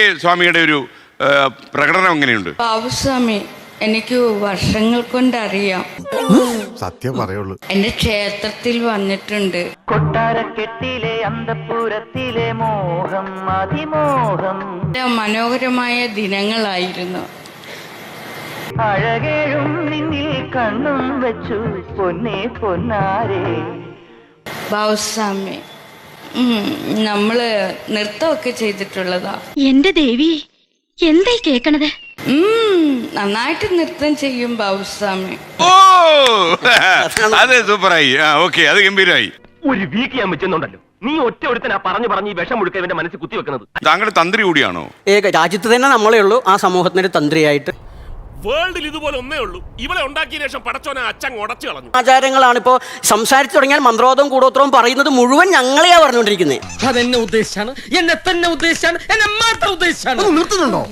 സ്വാമിയുടെ ഒരു പ്രകടനം എങ്ങനെയുണ്ട്? ബാബുസ്വാമി എനിക്ക് വർഷങ്ങൾ കൊണ്ടറിയാം. സത്യം പറയുള്ളൂ. എന്റെ ക്ഷേത്രത്തിൽ വന്നിട്ടുണ്ട്. കൊട്ടാരക്കെട്ടിലെ അന്തപുരത്തിലെ മോഹം അതിമോഹം മനോഹരമായ ദിനങ്ങളായിരുന്നു. അഴകേഴും നിന്നിൽ കണ്ണും വെച്ചു പൊന്നേ പൊന്നാരേ. ബാബുസ്വാമി നമ്മള് നൃത്തമൊക്കെ ചെയ്തിട്ടുള്ളതാ. എന്റെ ദേവി, എന്തായി കേക്കണത്? നന്നായിട്ട് നൃത്തം ചെയ്യും ബാബുസ്വാമി. ഓ അതെ, സൂപ്പറായി. ഓക്കെ, അത് ഗംഭീരമായി. ഒരു വീക്ക് ഞാൻ വെച്ചെന്നുണ്ടല്ലോ, നീ ഒറ്റ ഒരുത്തനാ പറഞ്ഞു ഈ വിഷം മുഴുക്ക ഇവന്റെ മനസ്സിൽ കുത്തിവെക്കുന്നത്. താങ്കളുടെ തന്ത്രി കൂടിയാണോ? രാജ്യത്ത് തന്നെ നമ്മളേ ഉള്ളൂ ആ സമൂഹത്തിന്റെ തന്ത്രിയായിട്ട്. വേൾഡിൽ ഇതുപോലെ ഒന്നേ ഉള്ളൂ. ഇവളെ ഉണ്ടാക്കിയ ശേഷം പടച്ചോനെ അച്ഛൻ ഉടച്ചു കളഞ്ഞു. ആചാരങ്ങളാണ് ഇപ്പോ സംസാരിച്ചു തുടങ്ങിയാൽ മന്ത്രവാദവും കൂടോത്രവും പറയുന്നത് മുഴുവൻ ഞങ്ങളെയാ പറഞ്ഞുകൊണ്ടിരിക്കുന്നത്. അതെന്നെ ഉദ്ദേശിച്ചാണ്, എന്നെ തന്നെ ഉദ്ദേശിച്ചാണ്, എന്നെ മാത്രം ഉദ്ദേശിച്ചാണ്. നിർത്തുന്നുണ്ടോ?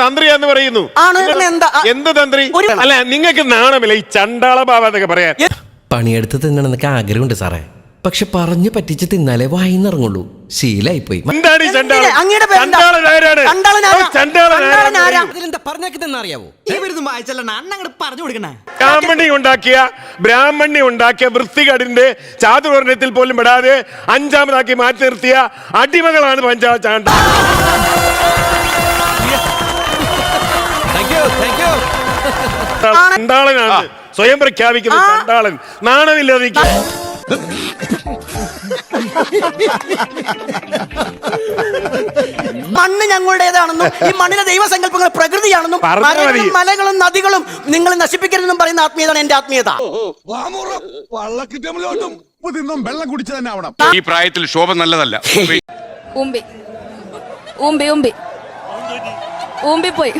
തന്ത്രി എന്ന് പറയുന്നു. എന്ത് തന്ത്രി? അല്ല, നിങ്ങൾക്ക് നാണമില്ല ഈ ചണ്ടാള ഭാവ എന്നൊക്കെ പറയാൻ? പണിയെടുത്ത് തിന്നണമെന്നൊക്കെ ആഗ്രഹമുണ്ട് സാറേ, പക്ഷെ പറഞ്ഞു പറ്റിച്ച് തിന്നാലേ വായിന്നിറങ്ങുള്ളൂ. ശീലായിപ്പോയി. എന്താണ് ഈ ചണ്ടാളൻ? ബ്രാഹ്മണ്യം ഉണ്ടാക്കിയ വൃത്തികേടിന്റെ ചാതുർവർണ്ണയത്തിൽ പോലും പെടാതെ അഞ്ചാമതാക്കി മാറ്റി നിർത്തിയ അടിമകളാണ് പഞ്ചാബ് ചാണ്ട. ചണ്ടാളനാണ് സ്വയം പ്രഖ്യാപിക്കുന്ന ചണ്ടാളൻ. നാണമില്ലാതിരിക്കും. മണ്ണ് ഞങ്ങളുടേതാണെന്നും ഈ മണ്ണിലെ ദൈവസങ്കല്പങ്ങൾ പ്രകൃതിയാണെന്നും മലകളും നദികളും നിങ്ങൾ നശിപ്പിക്കരുതെന്നും പറയുന്ന ആത്മീയതാണ് എന്റെ ആത്മീയത. വെള്ളം കുടിച്ചു തന്നെ ആവണം. ഈ പ്രായത്തിൽ ശോഭ നല്ലതല്ല. ഊമ്പി ഊമ്പി ഊമ്പി ഊമ്പി പോയി.